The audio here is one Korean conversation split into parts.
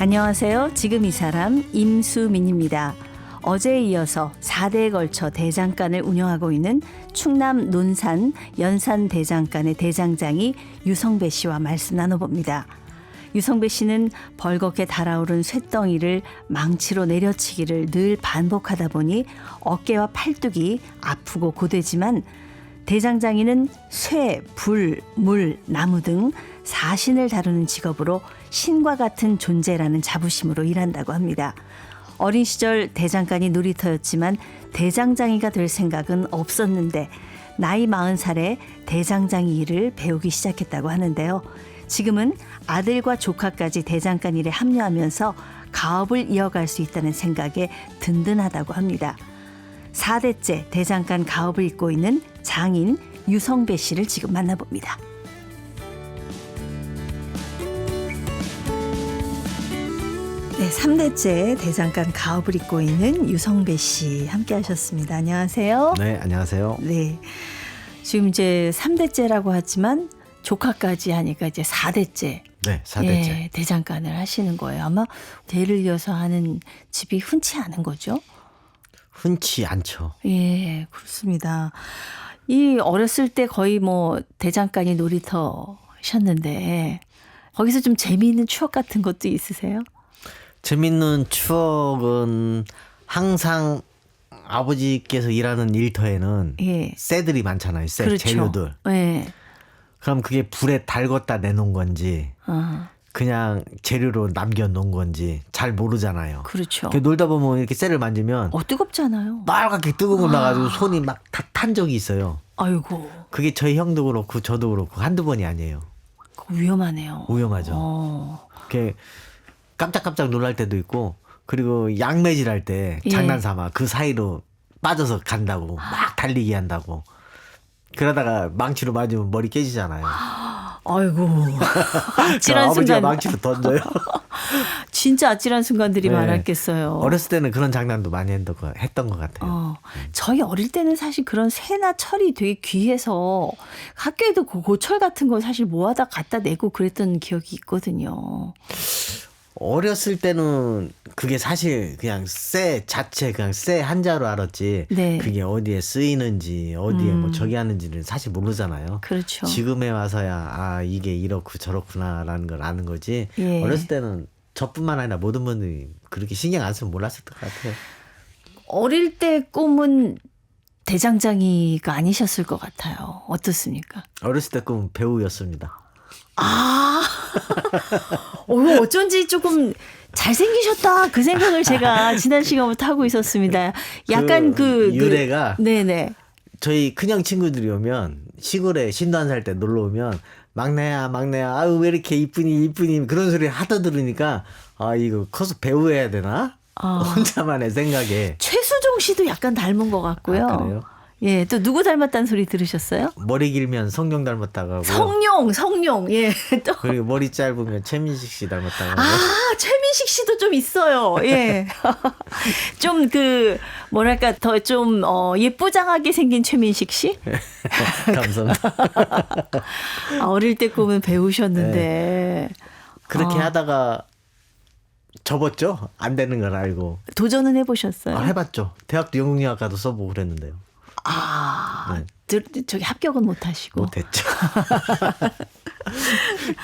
안녕하세요. 지금 이 사람 임수민입니다. 어제에 이어서 4대에 걸쳐 대장간을 운영하고 있는 충남 논산 연산대장간의 대장장이 유성배 씨와 말씀 나눠봅니다. 유성배 씨는 벌겋게 달아오른 쇳덩이를 망치로 내려치기를 늘 반복하다 보니 어깨와 팔뚝이 아프고 고되지만 대장장이는 쇠, 불, 물, 나무 등 사신을 다루는 직업으로 신과 같은 존재라는 자부심으로 일한다고 합니다. 어린 시절 대장간이 놀이터였지만 대장장이가 될 생각은 없었는데 나이 40살에 대장장이 일을 배우기 시작했다고 하는데요. 지금은 아들과 조카까지 대장간 일에 합류하면서 가업을 이어갈 수 있다는 생각에 든든하다고 합니다. 4대째 대장간 가업을 잇고 있는 장인 유성배 씨를 지금 만나봅니다. 네, 3대째 대장간 가업을 잇고 있는 유성배 씨 함께 하셨습니다. 안녕하세요. 네, 안녕하세요. 네, 지금 이제 3대째라고 하지만 조카까지 하니까 이제 4대째. 네, 4대째. 예, 대장간을 하시는 거예요. 아마 대를 이어서 하는 집이 흔치 않은 거죠? 흔치 않죠. 예, 그렇습니다. 이 어렸을 때 거의 뭐 대장간이 놀이터셨는데 거기서 좀 재미있는 추억 같은 것도 있으세요? 재밌는 추억은 항상 아버지께서 일하는 일터에는 예. 쇠들이 많잖아요. 쇠 그렇죠. 재료들. 예. 그럼 그게 불에 달궜다 내놓은 건지 아, 그냥 재료로 남겨놓은 건지 잘 모르잖아요. 그렇죠. 놀다 보면 이렇게 쇠를 만지면 뜨겁잖아요. 빨갛게 뜨거운 거 나가지고 손이 막 다 탄 적이 있어요. 아이고, 그게 저희 형도 그렇고 저도 그렇고 한두 번이 아니에요. 그거 위험하네요. 위험하죠. 그게 깜짝깜짝 놀랄 때도 있고, 그리고 양매질 할 때 예. 장난삼아 그 사이로 빠져서 간다고 막 달리기 한다고 그러다가 망치로 맞으면 머리 깨지잖아요. 아이고, 그러니까 아찔한 아버지가 순간. 망치로 던져요. 진짜 아찔한 순간들이 네. 많았겠어요. 어렸을 때는 그런 장난도 많이 했던 것 같아요. 저희 어릴 때는 사실 그런 새나 철이 되게 귀해서 학교에도 고철 같은 거 사실 모아다 갖다 내고 그랬던 기억이 있거든요. 어렸을 때는 그게 사실 그냥 쇠 자체 그냥 쇠 한자로 알았지. 네. 그게 어디에 쓰이는지 어디에 뭐 저기 하는지는 사실 모르잖아요. 그렇죠. 지금에 와서야 아 이게 이렇고 저렇구나라는 걸 아는 거지. 예. 어렸을 때는 저뿐만 아니라 모든 분들이 그렇게 신경 안 쓰면 몰랐을 것 같아요. 어릴 때 꿈은 대장장이가 아니셨을 것 같아요. 어떻습니까? 어렸을 때 꿈은 배우였습니다. 아, 어쩐지 조금 잘생기셨다 그 생각을 제가 지난 시간부터 하고 있었습니다. 약간 유래가 네네. 저희 큰형 친구들이 오면 시골에 신도 안 살 때 놀러 오면 막내야 아유 왜 이렇게 이쁘니 그런 소리 하다 들으니까 아 이거 커서 배우해야 되나 혼자만의 생각에. 최수종 씨도 약간 닮은 것 같고요. 아, 그래요? 예, 또 누구 닮았다는 소리 들으셨어요? 머리 길면 성룡 닮았다고 하고 성룡. 예, 또. 그리고 머리 짧으면 최민식 씨 닮았다고 하고. 최민식 씨도 좀 있어요. 예. 좀 뭐랄까, 더 좀, 예쁘장하게 생긴 최민식 씨? 감사합니다. 어릴 때 꿈은 배우셨는데. 그렇게 하다가 접었죠. 안 되는 걸 알고. 도전은 해보셨어요? 해봤죠. 대학도 영국영화과도 써보고 그랬는데요. 네. 저기 합격은 못 하시고. 못했죠.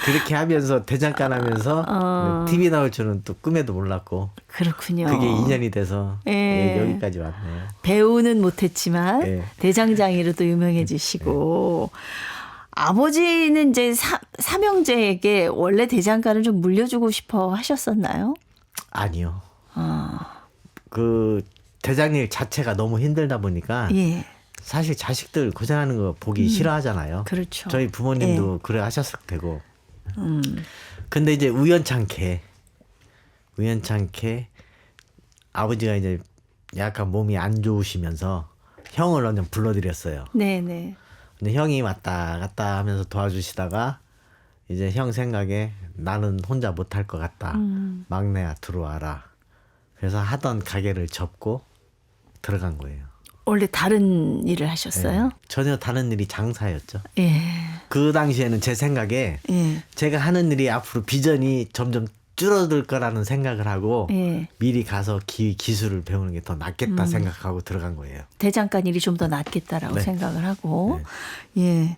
그렇게 하면서 대장간 하면서 TV 나올 줄은 또 꿈에도 몰랐고. 그렇군요. 그게 인연이 돼서 예. 여기까지 왔네요. 배우는 못했지만 예. 대장장이로도 유명해지시고. 아버지는 이제 삼형제에게 원래 대장간을 좀 물려주고 싶어 하셨었나요? 아니요. 그 대장일 자체가 너무 힘들다 보니까 예. 사실 자식들 고생하는 거 보기 싫어하잖아요. 그렇죠. 저희 부모님도 예. 그래 하셨을 테고. 근데 이제 우연찮게 아버지가 이제 약간 몸이 안 좋으시면서 형을 언제 불러드렸어요. 네네. 근데 형이 왔다 갔다 하면서 도와주시다가 이제 형 생각에 나는 혼자 못할 것 같다. 막내야 들어와라. 그래서 하던 가게를 접고 들어간 거예요. 원래 다른 일을 하셨어요? 네. 전혀 다른 일이 장사였죠. 예. 그 당시에는 제 생각에 예. 제가 하는 일이 앞으로 비전이 점점 줄어들 거라는 생각을 하고 예. 미리 가서 기술을 배우는 게 더 낫겠다 생각하고 들어간 거예요. 대장간 일이 좀 더 낫겠다라고 네. 생각을 하고. 예.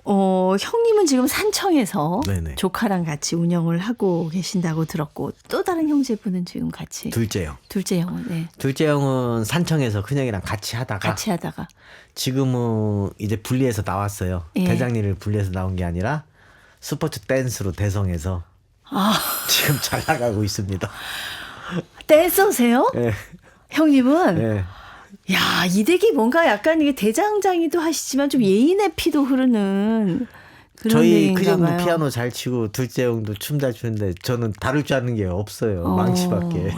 형님은 지금 산청에서 네네. 조카랑 같이 운영을 하고 계신다고 들었고 또 다른 형제분은 지금 같이 둘째 형. 둘째 형은 네. 둘째 형은 산청에서 큰형이랑 같이 하다가 같이 하다가 지금은 이제 분리해서 나왔어요. 예. 대장리를 분리해서 나온 게 아니라 스포츠 댄스로 대성해서 지금 잘 나가고 있습니다. 댄서세요? 예. 형님은? 예. 야, 이댁이 뭔가 약간 이게 대장장이도 하시지만 좀 예인의 피도 흐르는 그런 저희 댁인가 큰형도 봐요. 피아노 잘 치고 둘째 형도 춤 잘 추는데 저는 다룰 줄 아는 게 없어요. 망치밖에.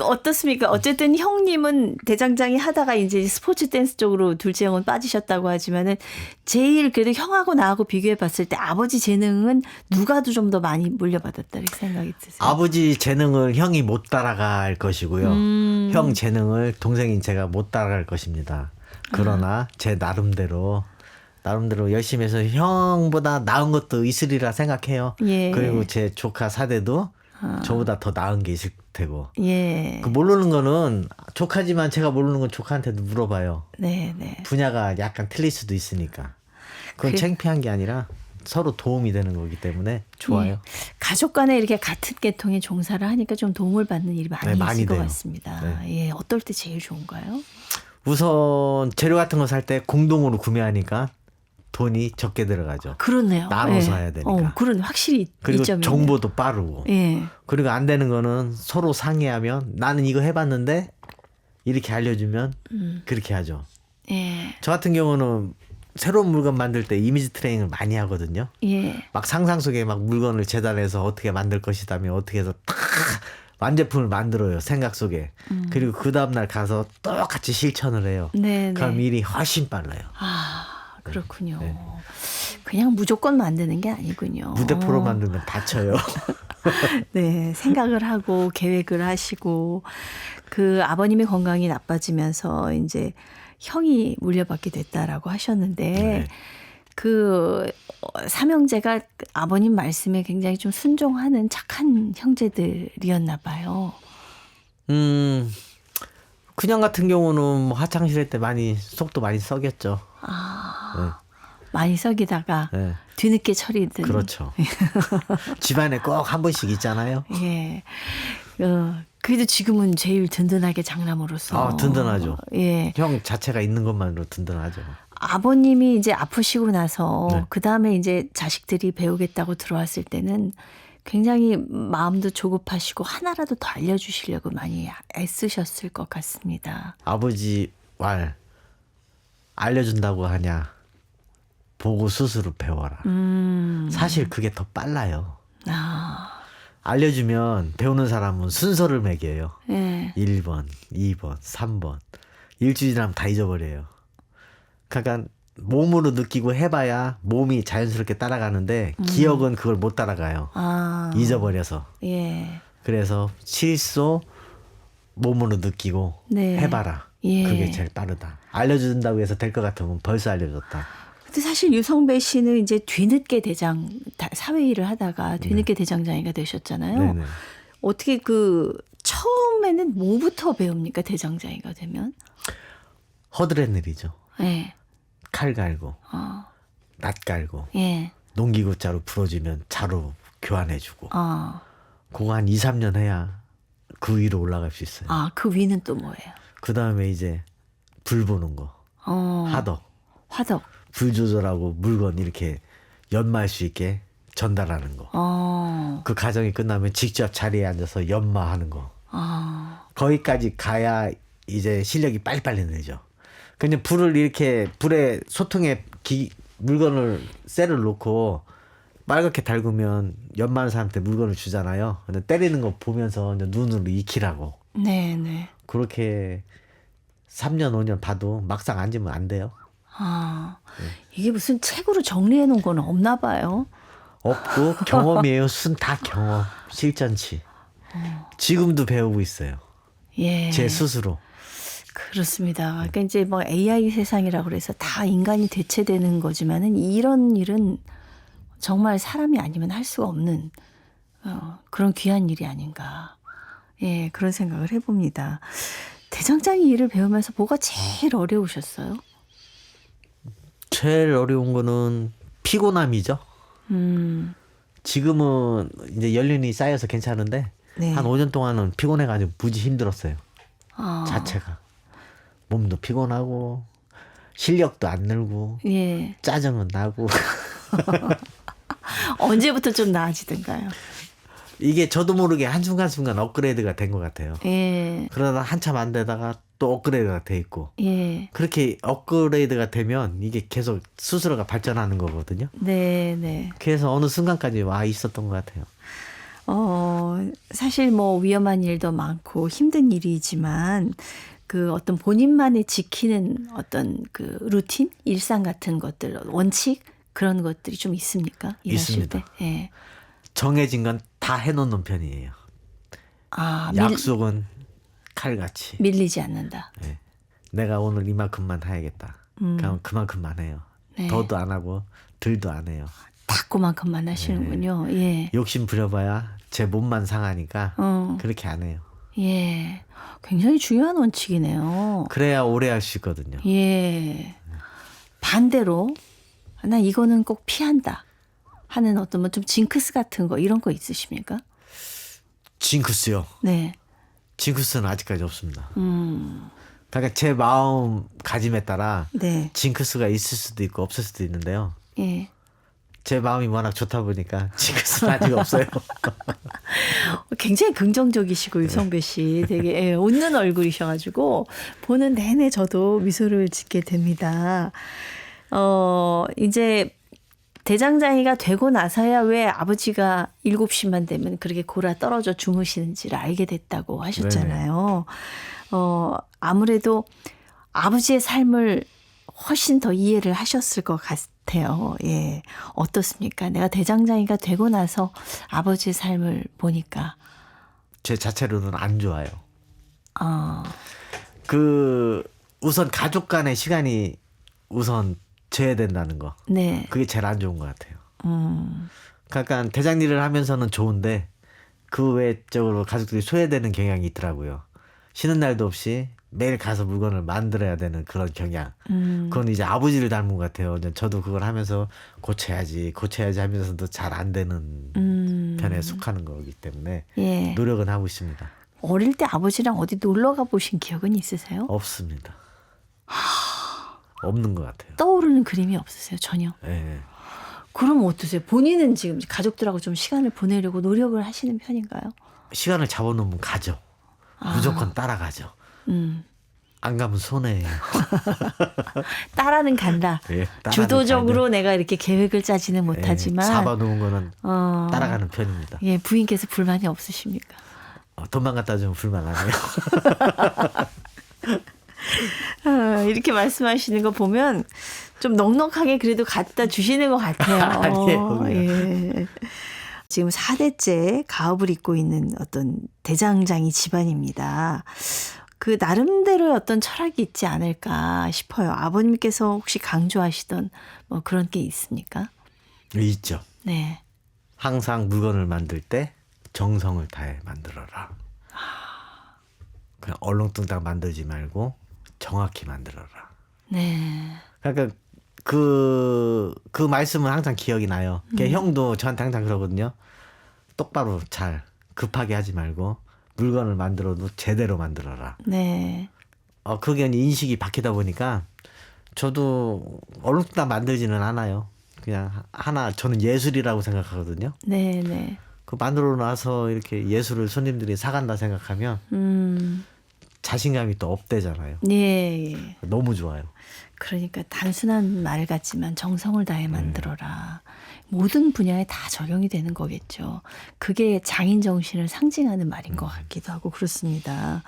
어떻습니까? 어쨌든 형님은 대장장이 하다가 이제 스포츠 댄스 쪽으로 둘째 형은 빠지셨다고 하지만은 제일 그래도 형하고 나하고 비교해 봤을 때 아버지 재능은 누가 좀 더 많이 물려받았다 이렇게 생각이 드세요? 아버지 재능을 형이 못 따라갈 것이고요. 형 재능을 동생인 제가 못 따라갈 것입니다. 그러나 제 나름대로 열심히 해서 형보다 나은 것도 있으리라 생각해요. 예. 그리고 제 조카 사대도 저보다 더 나은 게 있을 테고. 예. 그 모르는 거는 조카지만 제가 모르는 건 조카한테도 물어봐요. 네, 네. 분야가 약간 틀릴 수도 있으니까. 그건 창피한 게 아니라 서로 도움이 되는 거기 때문에 좋아요. 예. 가족 간에 이렇게 같은 계통의 종사를 하니까 좀 도움을 받는 일이 많이 네, 많이 있을 것 돼요. 같습니다. 예, 어떨 때 제일 좋은가요? 우선 재료 같은 거 살 때 공동으로 구매하니까 돈이 적게 들어가죠. 그렇네요. 나눠서 예. 해야 되니까. 그런 확실히 그리고 이점이네요. 정보도 빠르고. 예. 그리고 안 되는 거는 서로 상의하면 나는 이거 해봤는데 이렇게 알려주면 그렇게 하죠. 예. 저 같은 경우는 새로운 물건 만들 때 이미지 트레이닝을 많이 하거든요. 예. 막 상상 속에 막 물건을 재단해서 어떻게 만들 것이다며 어떻게 해서 딱 완제품을 만들어요. 생각 속에. 그리고 그 다음날 가서 똑같이 실천을 해요. 네, 그럼 네. 일이 훨씬 빨라요. 그렇군요. 네. 그냥 무조건 만드는 게 아니군요. 무대 프로 만든 건 다쳐요. 네, 생각을 하고 계획을 하시고 그 아버님의 건강이 나빠지면서 이제 형이 물려받게 됐다라고 하셨는데 네. 그 삼형제가 아버님 말씀에 굉장히 좀 순종하는 착한 형제들이었나 봐요. 그냥 같은 경우는 뭐 하창실 때 속도 많이 썩였죠. 많이 썩이다가 네. 뒤늦게 처리든. 그렇죠. 집안에 꼭 한 번씩 있잖아요. 예. 그래도 지금은 제일 든든하게 장남으로서. 든든하죠. 예. 형 자체가 있는 것만으로 든든하죠. 아버님이 이제 아프시고 나서 네. 그 다음에 이제 자식들이 배우겠다고 들어왔을 때는 굉장히 마음도 조급하시고 하나라도 더 알려주시려고 많이 애쓰셨을 것 같습니다. 아버지 말 알려준다고 하냐. 보고 스스로 배워라. 사실 그게 더 빨라요. 알려주면 배우는 사람은 순서를 매겨요. 예. 1번, 2번, 3번. 일주일 지나면 다 잊어버려요. 그러니까 몸으로 느끼고 해봐야 몸이 자연스럽게 따라가는데 기억은 그걸 못 따라가요. 잊어버려서. 예. 그래서 실소 몸으로 느끼고 네. 해봐라. 예. 그게 제일 빠르다. 알려준다고 해서 될 것 같으면 벌써 알려줬다. 근데 사실 유성배 씨는 이제 뒤늦게 사회 일을 하다가 뒤늦게 대장장이가 되셨잖아요. 네네. 어떻게 처음에는 뭐부터 배웁니까? 대장장이가 되면? 허드렛일이죠. 예. 칼 갈고, 낫 갈고, 예. 농기구 자루 부러지면 자루 교환해주고. 아. 그거 한 2, 3년 해야 그 위로 올라갈 수 있어요. 그 위는 또 뭐예요? 그 다음에 이제 불 보는 거. 하덕. 화덕. 불 조절하고 물건 이렇게 연마할 수 있게 전달하는 거. 그 과정이 끝나면 직접 자리에 앉아서 연마하는 거. 거기까지 가야 이제 실력이 빨리빨리 늘죠. 근데 불에 소통에 물건을 쇠를 놓고 빨갛게 달구면 연마하는 사람한테 물건을 주잖아요. 근데 때리는 거 보면서 이제 눈으로 익히라고. 네네. 그렇게 3년, 5년 봐도 막상 앉으면 안 돼요. 이게 무슨 책으로 정리해 놓은 건 없나 봐요. 없고 경험이에요. 다 경험, 실전치. 지금도 배우고 있어요. 예. 제 스스로. 그렇습니다. 그러니까 이제 뭐 AI 세상이라고 그래서 다 인간이 대체되는 거지만은 이런 일은 정말 사람이 아니면 할 수가 없는 그런 귀한 일이 아닌가. 예, 그런 생각을 해봅니다. 대장장이 일을 배우면서 뭐가 제일 어려우셨어요? 제일 어려운 거는 피곤함이죠. 지금은 이제 연륜이 쌓여서 괜찮은데 네. 한 5년 동안은 피곤해가지고 무지 힘들었어요. 아, 자체가. 몸도 피곤하고 실력도 안 늘고 예. 짜증은 나고 언제부터 좀 나아지던가요? 이게 저도 모르게 한순간순간 업그레이드가 된 것 같아요. 예, 그러다 한참 안 되다가 또 업그레이드가 돼 있고 예. 그렇게 업그레이드가 되면 이게 계속 스스로가 발전하는 거거든요. 네, 네. 그래서 어느 순간까지 와 있었던 것 같아요. 사실 뭐 위험한 일도 많고 힘든 일이지만 그 어떤 본인만의 지키는 어떤 그 루틴, 일상 같은 것들, 원칙 그런 것들이 좀 있습니까? 일하실 있습니다. 때. 예. 정해진 건 다 해놓는 편이에요. 아, 약속은 칼같이. 밀리지 않는다. 예. 내가 오늘 이만큼만 해야겠다. 그럼 그만큼만 해요. 네. 더도 안 하고 덜도 안 해요. 딱 그만큼만 하시는군요. 예. 욕심 부려봐야 제 몸만 상하니까 어. 그렇게 안 해요. 예. 굉장히 중요한 원칙이네요. 그래야 오래 할 수 있거든요. 예. 반대로 나 이거는 꼭 피한다 하는 어떤 뭐 좀 징크스 같은 거 이런 거 있으십니까? 징크스요. 네. 징크스는 아직까지 없습니다. 그러니까 제 마음가짐에 따라 네. 징크스가 있을 수도 있고 없을 수도 있는데요. 예. 제 마음이 워낙 좋다 보니까 징크스는 아직 없어요. 굉장히 긍정적이시고 유성배 씨 되게 예, 웃는 얼굴이셔가지고 보는 내내 저도 미소를 짓게 됩니다. 이제 대장장이가 되고 나서야 왜 아버지가 7시만 되면 그렇게 골아 떨어져 주무시는지를 알게 됐다고 하셨잖아요. 아무래도 아버지의 삶을 훨씬 더 이해를 하셨을 것 같아요. 예. 어떻습니까? 내가 대장장이가 되고 나서 아버지의 삶을 보니까. 제 자체로는 안 좋아요. 어, 우선 가족 간의 시간이 우선 제외된다는 거. 네. 그게 제일 안 좋은 것 같아요. 그러니까 대장 일을 하면서는 좋은데 그 외적으로 가족들이 소외되는 경향이 있더라고요. 쉬는 날도 없이 매일 가서 물건을 만들어야 되는 그런 경향. 그건 이제 아버지를 닮은 것 같아요. 이제 저도 그걸 하면서 고쳐야지 하면서도 잘 안 되는 편에 속하는 거기 때문에 예. 노력은 하고 있습니다. 어릴 때 아버지랑 어디 놀러 가보신 기억은 있으세요? 없습니다. 없는 것 같아요. 떠오르는 그림이 없으세요? 전혀? 예. 그럼 어떠세요? 본인은 지금 가족들하고 좀 시간을 보내려고 노력을 하시는 편인가요? 시간을 잡아놓으면 가죠. 무조건 따라가죠. 안 가면 손해예요. 따라는 간다. 예, 따라는 주도적으로 가야 내가 이렇게 계획을 짜지는 못하지만 잡아놓은 거는 따라가는 편입니다. 예, 부인께서 불만이 없으십니까? 돈만 갖다 주면 불만 안 해요. 이렇게 말씀하시는 거 보면 좀 넉넉하게 그래도 갖다 주시는 것 같아요. 아니에요. 예. 지금 4대째 가업을 잇고 있는 어떤 대장장이 집안입니다. 그 나름대로의 어떤 철학이 있지 않을까 싶어요. 아버님께서 혹시 강조하시던 뭐 그런 게 있습니까? 있죠. 네. 항상 물건을 만들 때 정성을 다해 만들어라. 그냥 얼렁뚱땅 만들지 말고 정확히 만들어라. 네. 그러니까 그 말씀은 항상 기억이 나요. 형도 저한테 항상 그러거든요. 똑바로 잘 급하게 하지 말고 물건을 만들어도 제대로 만들어라. 네. 그게 인식이 바뀌다 보니까 저도 얼렁뚱땅 만들지는 않아요. 그냥 하나 저는 예술이라고 생각하거든요. 네, 네. 그 만들어 놔서 이렇게 예술을 손님들이 사간다 생각하면 자신감이 또 업되잖아요. 예, 예. 너무 좋아요. 그러니까 단순한 말 같지만 정성을 다해 만들어라. 모든 분야에 다 적용이 되는 거겠죠. 그게 장인 정신을 상징하는 말인 것 같기도 하고 그렇습니다.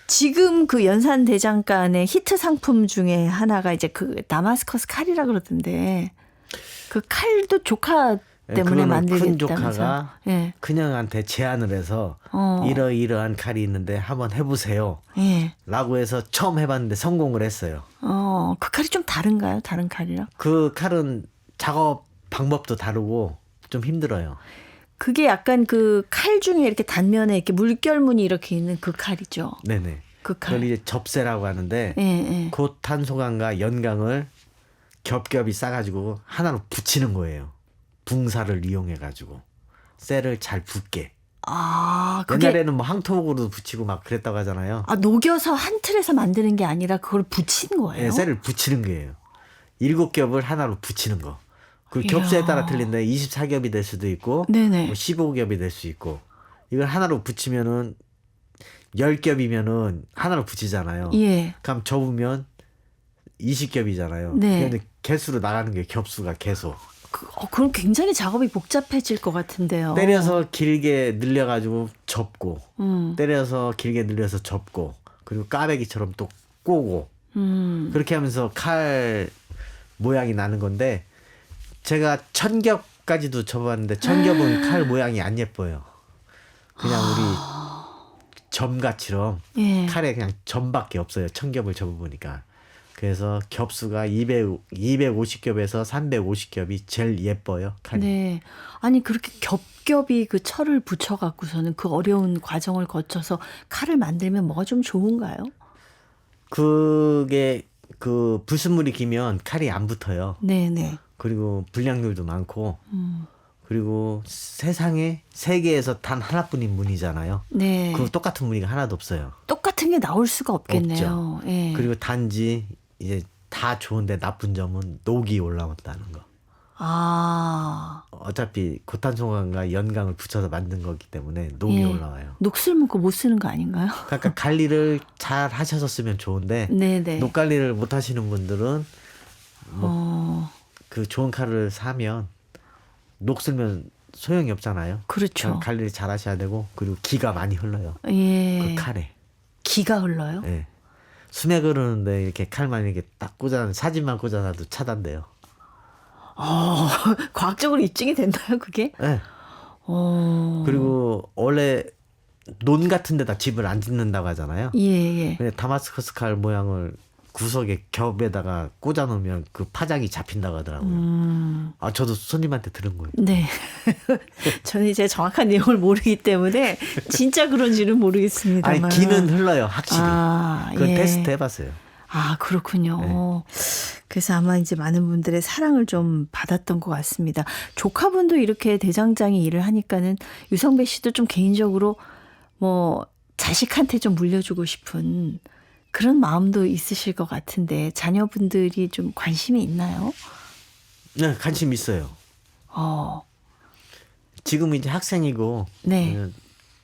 지금 그 연산 대장간의 히트 상품 중에 하나가 이제 그 다마스커스 칼이라 그러던데 그 칼도 조카 때문에 그거는 큰 만들겠다면서. 조카가 예. 큰형한테 제안을 해서 이러이러한 칼이 있는데 한번 해보세요. 예. 라고 해서 처음 해봤는데 성공을 했어요. 그 칼이 좀 다른가요? 다른 칼이랑? 그 칼은 작업 방법도 다르고 좀 힘들어요. 그게 약간 그 칼 중에 이렇게 단면에 이렇게 물결무늬 이렇게 있는 그 칼이죠. 네네. 그 칼. 그걸 이제 접새라고 하는데 예, 예. 고탄소강과 연강을 겹겹이 싸가지고 하나로 붙이는 거예요. 붕사를 이용해가지고 쇠를 잘 붙게. 아, 그게 옛날에는 뭐 항토목으로도 붙이고 막 그랬다고 하잖아요. 녹여서 한 틀에서 만드는 게 아니라 그걸 붙인 거예요. 네, 쇠를 붙이는 거예요. 7겹을 하나로 붙이는 거. 그 이야. 겹수에 따라 틀린데 24겹이 될 수도 있고 네네. 뭐 15겹이 될 수 있고 이걸 하나로 붙이면은 10겹이면은 하나로 붙이잖아요. 예. 그럼 접으면 20겹이잖아요. 네. 근데 개수로 나가는 게 겹수가 계속. 그럼 굉장히 작업이 복잡해질 것 같은데요. 때려서 길게 늘려가지고 접고 음, 때려서 길게 늘려서 접고 그리고 까베기처럼 또 꼬고 그렇게 하면서 칼 모양이 나는 건데 제가 1000겹까지도 접어봤는데 1000겹은 칼 모양이 안 예뻐요. 그냥 우리 점같이럼 예. 칼에 그냥 점밖에 없어요. 1000겹을 접어보니까. 그래서 겹수가 250겹에서 350겹이 제일 예뻐요. 칼이. 네. 아니 그렇게 겹겹이 그 철을 붙여 갖고서는 그 어려운 과정을 거쳐서 칼을 만들면 뭐가 좀 좋은가요? 그게 그 불순물이 기면 칼이 안 붙어요. 네, 네. 그리고 불량률도 많고 그리고 세계에서 단 하나뿐인 문이잖아요. 네. 그 똑같은 무늬가 하나도 없어요. 똑같은 게 나올 수가 없겠네요. 예. 그리고 단지 이제 다 좋은데 나쁜 점은 녹이 올라온다는 거. 아. 어차피 고탄소강과 연강을 붙여서 만든 거기 때문에 녹이 예. 올라와요. 녹슬 문구 못 쓰는 거 아닌가요? 그러니까 관리를 잘 하셔서 쓰면 좋은데 네네. 녹 관리를 못 하시는 분들은 어, 그 좋은 칼을 사면 녹 쓸면 소용이 없잖아요. 그렇죠. 관리를 잘 하셔야 되고 그리고 기가 많이 흘러요. 예. 그 칼에. 기가 흘러요? 예. 수맥 흐르는데 이렇게 칼만 이렇게 딱 꽂아 사진만 꽂아놔도 차단돼요. 과학적으로 입증이 됐나요, 그게? 예. 어. 그리고 원래 논 같은 데다 집을 안 짓는다고 하잖아요. 예, 예. 근데 다마스커스 칼 모양을 구석에 겹에다가 꽂아 놓으면 그 파장이 잡힌다고 하더라고요. 아, 저도 손님한테 들은 거예요. 네. 저는 이제 정확한 내용을 모르기 때문에 진짜 그런지는 모르겠습니다만. 아니, 기는 흘러요, 확실히. 아, 그건 예. 테스트 해봤어요. 아, 그렇군요. 네. 그래서 아마 이제 많은 분들의 사랑을 좀 받았던 것 같습니다. 조카분도 이렇게 대장장이 일을 하니까는 유성배 씨도 좀 개인적으로 뭐 자식한테 좀 물려주고 싶은 그런 마음도 있으실 것 같은데 자녀분들이 좀 관심이 있나요? 네, 관심 있어요. 어, 지금 이제 학생이고 네.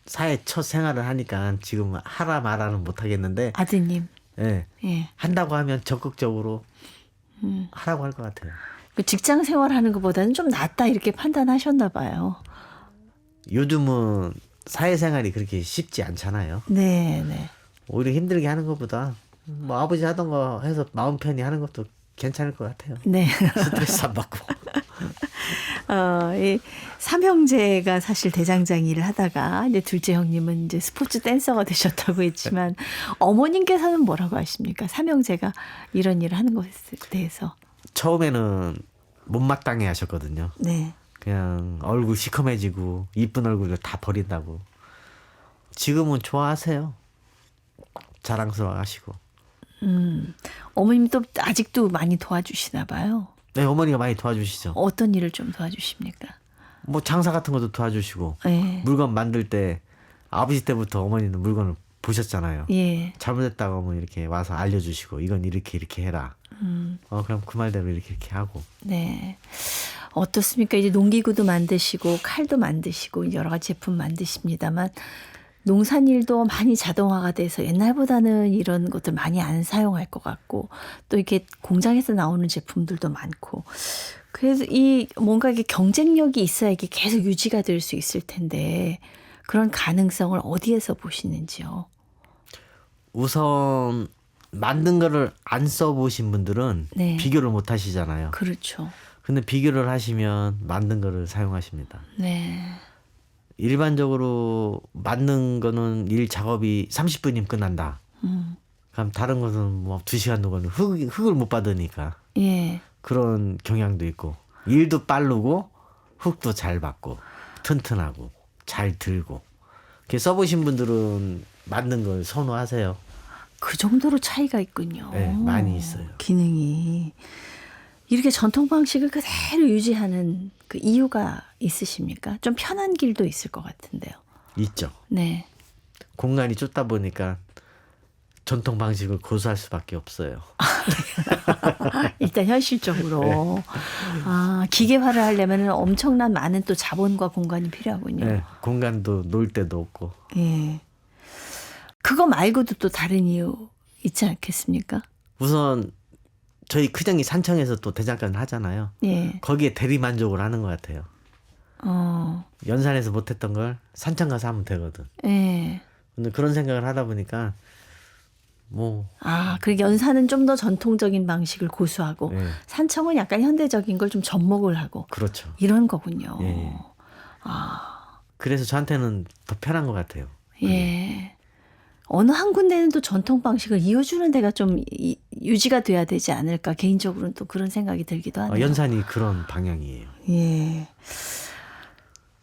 사회 첫 생활을 하니까 지금 하라 말아는 못 하겠는데 아드님. 예. 예. 한다고 하면 적극적으로 하라고 할 것 같아요. 그 직장 생활하는 것보다는 좀 낫다 이렇게 판단하셨나 봐요. 요즘은 사회생활이 그렇게 쉽지 않잖아요. 네, 네. 오히려 힘들게 하는 것보다 뭐 아버지 하던 거 해서 마음 편히 하는 것도 괜찮을 것 같아요. 네. 스트레스 안 받고. 이 삼형제가 사실 대장장 일을 하다가 이제 둘째 형님은 이제 스포츠 댄서가 되셨다고 했지만 어머님께서는 뭐라고 하십니까? 삼형제가 이런 일을 하는 것에 대해서. 처음에는 못마땅해 하셨거든요. 네. 그냥 얼굴 시커매지고 이쁜 얼굴을 다 버린다고. 지금은 좋아하세요. 자랑스러워 하시고. 어머님도 아직도 많이 도와주시나 봐요. 네, 어머니가 많이 도와주시죠. 어떤 일을 좀 도와주십니까? 뭐 장사 같은 것도 도와주시고 네. 물건 만들 때 아버지 때부터 어머니는 물건을 보셨잖아요. 예. 잘못했다고 하면 이렇게 와서 알려주시고 이건 이렇게 해라. 그럼 그 말대로 이렇게 하고. 네. 어떻습니까? 이제 농기구도 만드시고 칼도 만드시고 여러 가지 제품 만드십니다만 농산일도 많이 자동화가 돼서 옛날보다는 이런 것들 많이 안 사용할 것 같고 또 이렇게 공장에서 나오는 제품들도 많고 그래서 이 뭔가 이게 경쟁력이 있어야 이게 계속 유지가 될 수 있을 텐데 그런 가능성을 어디에서 보시는지요? 우선 만든 거를 안 써보신 분들은 네. 비교를 못 하시잖아요. 그렇죠. 근데 비교를 하시면 만든 거를 사용하십니다. 네. 일반적으로 만든 거는 일 작업이 30분이면 끝난다. 그럼 다른 것은 뭐 2시간 동안 흙을 못 받으니까 예. 그런 경향도 있고 일도 빠르고 흙도 잘 받고 튼튼하고 잘 들고. 이렇게 써보신 분들은 맞는 걸 선호하세요. 그 정도로 차이가 있군요. 네, 많이 있어요. 기능이. 이렇게 전통 방식을 그대로 유지하는 그 이유가 있으십니까? 좀 편한 길도 있을 것 같은데요. 있죠. 네. 공간이 좁다 보니까 전통 방식을 고수할 수밖에 없어요. 일단 현실적으로 기계화를 하려면 엄청난 많은 또 자본과 공간이 필요하군요. 네, 공간도 놀 데도 없고. 예. 그거 말고도 또 다른 이유 있지 않겠습니까? 우선 저희 큰형이 산청에서 또 대장간을 하잖아요. 예. 거기에 대리만족을 하는 것 같아요. 연산에서 못했던 걸 산청 가서 하면 되거든. 예. 근데 그런 생각을 하다 보니까 그 연산은 좀 더 전통적인 방식을 고수하고 예. 산청은 약간 현대적인 걸 좀 접목을 하고 그렇죠. 이런 거군요. 예. 그래서 저한테는 더 편한 것 같아요. 예. 어느 한 군데는 또 전통 방식을 이어주는 데가 좀 유지가 돼야 되지 않을까 개인적으로는 또 그런 생각이 들기도 하네요. 연산이 그런 방향이에요. 예.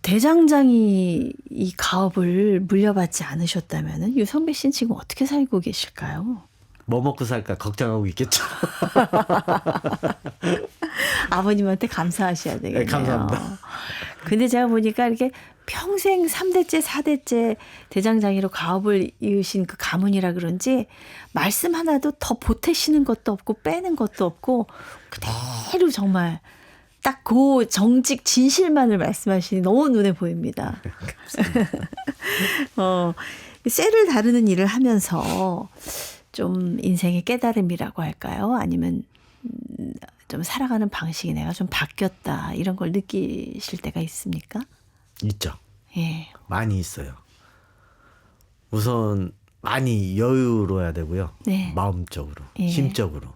대장장이 이 가업을 물려받지 않으셨다면 유성배 씨는 지금 어떻게 살고 계실까요? 뭐 먹고 살까 걱정하고 있겠죠. 아버님한테 감사하셔야 되겠네요. 네, 감사합니다. 근데 제가 보니까 이렇게 평생 3대째 4대째 대장장이로 가업을 이으신 그 가문이라 그런지 말씀 하나도 더 보태시는 것도 없고 빼는 것도 없고 그대로 정말 딱 그 정직 진실만을 말씀하시니 너무 눈에 보입니다. 쇠를 다루는 일을 하면서 좀 인생의 깨달음이라고 할까요? 아니면 좀 살아가는 방식이 내가 좀 바뀌었다 이런 걸 느끼실 때가 있습니까? 있죠. 예. 많이 있어요. 우선 많이 여유로워야 되고요. 네. 마음적으로, 예. 심적으로.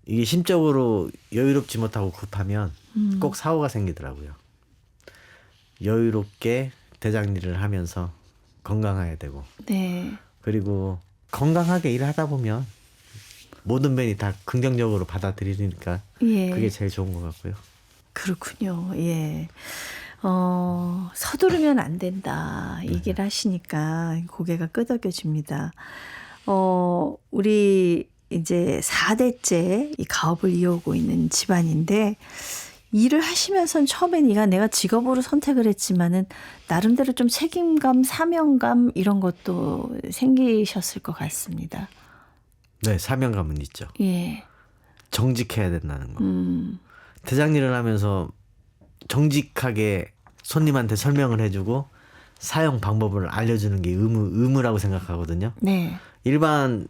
이게 심적으로 여유롭지 못하고 급하면 꼭 사고가 생기더라고요. 여유롭게 대장일을 하면서 건강해야 되고. 네. 그리고 건강하게 일을 하다 보면 모든 면이 다 긍정적으로 받아들이니까 예. 그게 제일 좋은 것 같고요. 그렇군요. 예. 서두르면 안 된다. 얘기를 하시니까 고개가 끄덕여집니다. 우리 이제 4대째 이 가업을 이어오고 있는 집안인데 일을 하시면서는 처음엔 내가 직업으로 선택을 했지만은 나름대로 좀 책임감, 사명감 이런 것도 생기셨을 것 같습니다. 네, 사명감은 있죠. 예. 정직해야 된다는 거. 대장일을 하면서 정직하게 손님한테 설명을 해주고 사용 방법을 알려주는 게 의무라고 생각하거든요. 네. 일반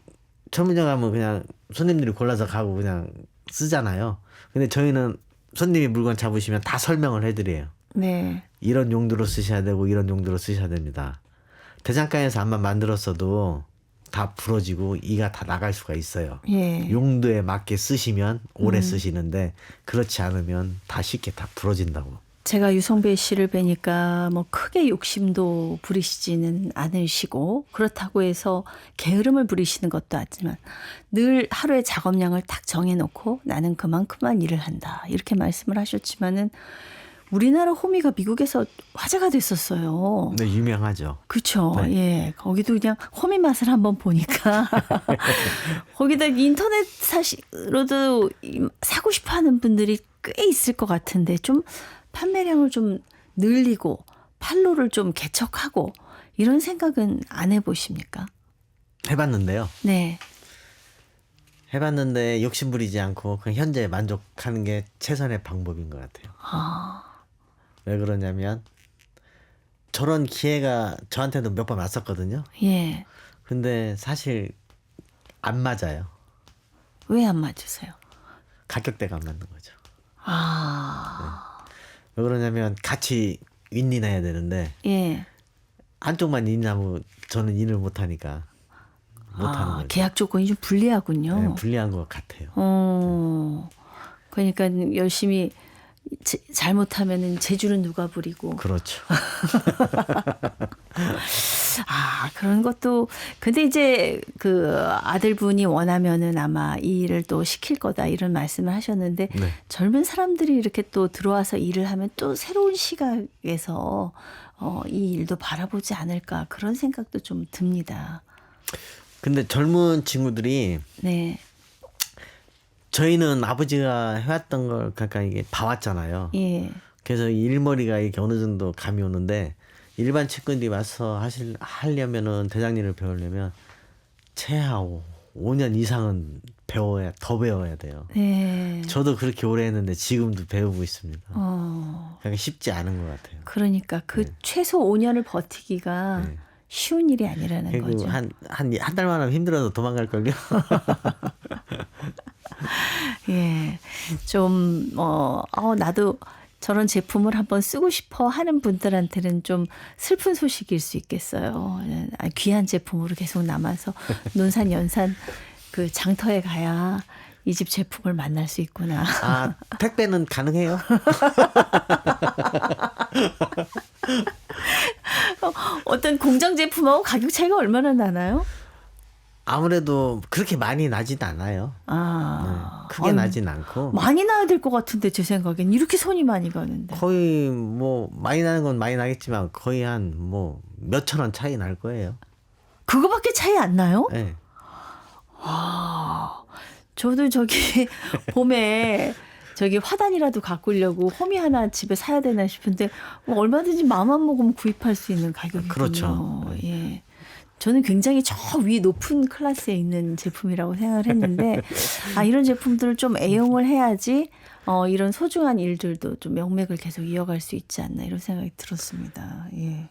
철문점 가면 그냥 손님들이 골라서 가고 그냥 쓰잖아요. 근데 저희는 손님이 물건 잡으시면 다 설명을 해드려요. 네. 이런 용도로 쓰셔야 되고 이런 용도로 쓰셔야 됩니다. 대장간에서 암만 만들었어도 다 부러지고 이가 다 나갈 수가 있어요. 예. 용도에 맞게 쓰시면 오래 쓰시는데 그렇지 않으면 다 쉽게 다 부러진다고. 제가 유성배 씨를 뵈니까 뭐 크게 욕심도 부리시지는 않으시고 그렇다고 해서 게으름을 부리시는 것도 아니지만 늘 하루의 작업량을 딱 정해놓고 나는 그만큼만 일을 한다 이렇게 말씀을 하셨지만은 우리나라 호미가 미국에서 화제가 됐었어요. 네, 유명하죠. 그렇죠. 네. 예, 거기도 그냥 호미 맛을 한번 보니까 거기다 인터넷으로도 사고 싶어하는 분들이 꽤 있을 것 같은데 좀 판매량을 좀 늘리고 판로를 좀 개척하고 이런 생각은 안 해보십니까? 해봤는데요. 네. 해봤는데 욕심 부리지 않고 그냥 현재에 만족하는 게 최선의 방법인 것 같아요. 왜 그러냐면 저런 기회가 저한테도 몇 번 왔었거든요. 예. 근데 사실 안 맞아요. 왜 안 맞으세요? 가격대가 안 맞는 거죠. 왜 그러냐면 같이 윈윈해야 되는데 예. 한쪽만 윈윈하면 저는 윈을 못하니까 못하는 거죠. 계약 조건이 좀 불리하군요. 네, 불리한 것 같아요. 그러니까 열심히 잘못하면은 재주는 누가 부리고. 그렇죠. 아, 그런 것도 근데 이제 그 아들분이 원하면은 아마 이 일을 또 시킬 거다 이런 말씀을 하셨는데 네. 젊은 사람들이 이렇게 또 들어와서 일을 하면 또 새로운 시각에서 이 일도 바라보지 않을까 그런 생각도 좀 듭니다. 근데 젊은 친구들이 네. 저희는 아버지가 해왔던 걸 잠깐 이게 봐왔잖아요. 예. 그래서 일머리가 이렇게 어느 정도 감이 오는데 일반 측근들이 와서 하려면은 대장님을 배우려면 최하 5년 이상은 더 배워야 돼요. 네. 저도 그렇게 오래 했는데 지금도 배우고 있습니다. 어. 그러니까 쉽지 않은 것 같아요. 그러니까 그 최소 5년을 버티기가 네. 쉬운 일이 아니라는 그리고 거죠. 한 달만 하면 힘들어서 도망갈걸요? 예. 좀, 나도 저런 제품을 한번 쓰고 싶어 하는 분들한테는 좀 슬픈 소식일 수 있겠어요. 귀한 제품으로 계속 남아서 논산, 연산 그 장터에 가야 이 집 제품을 만날 수 있구나. 아, 택배는 가능해요? 어떤 공장 제품하고 가격 차이가 얼마나 나나요? 아무래도 그렇게 많이 나진 않아요. 아, 크게 나진 않고. 많이 나야 될 것 같은데 제 생각엔 이렇게 손이 많이 가는데. 거의 뭐 많이 나는 건 많이 나겠지만 거의 한 뭐 몇천 원 차이 날 거예요. 그거밖에 차이 안 나요? 네. 저도 저기 봄에 저기 화단이라도 가꾸려고 호미 하나 집에 사야 되나 싶은데 뭐 얼마든지 마음만 먹으면 구입할 수 있는 가격이군요. 그렇죠. 예. 저는 굉장히 저 위 높은 클래스에 있는 제품이라고 생각을 했는데 이런 제품들을 좀 애용을 해야지 이런 소중한 일들도 좀 명맥을 계속 이어갈 수 있지 않나 이런 생각이 들었습니다. 예.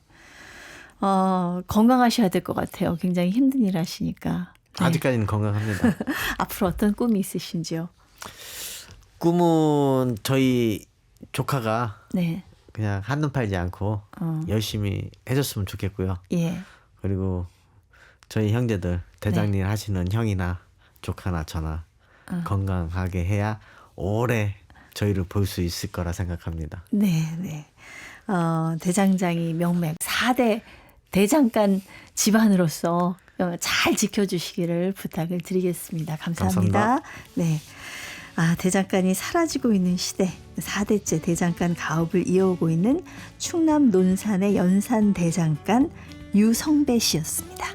건강하셔야 될 것 같아요. 굉장히 힘든 일 하시니까. 네. 아직까지는 건강합니다. 앞으로 어떤 꿈이 있으신지요? 꿈은 저희 조카가 네. 그냥 한눈 팔지 않고 열심히 해줬으면 좋겠고요. 예. 그리고 저희 형제들 대장일 하시는 형이나 조카나 저나 건강하게 해야 오래 저희를 볼 수 있을 거라 생각합니다. 네, 네. 대장장이 명맥 4대 대장간 집안으로서 잘 지켜주시기를 부탁을 드리겠습니다. 감사합니다. 감사합니다. 네. 대장간이 사라지고 있는 시대 4대째 대장간 가업을 이어오고 있는 충남 논산의 연산 대장간 유성배 씨였습니다.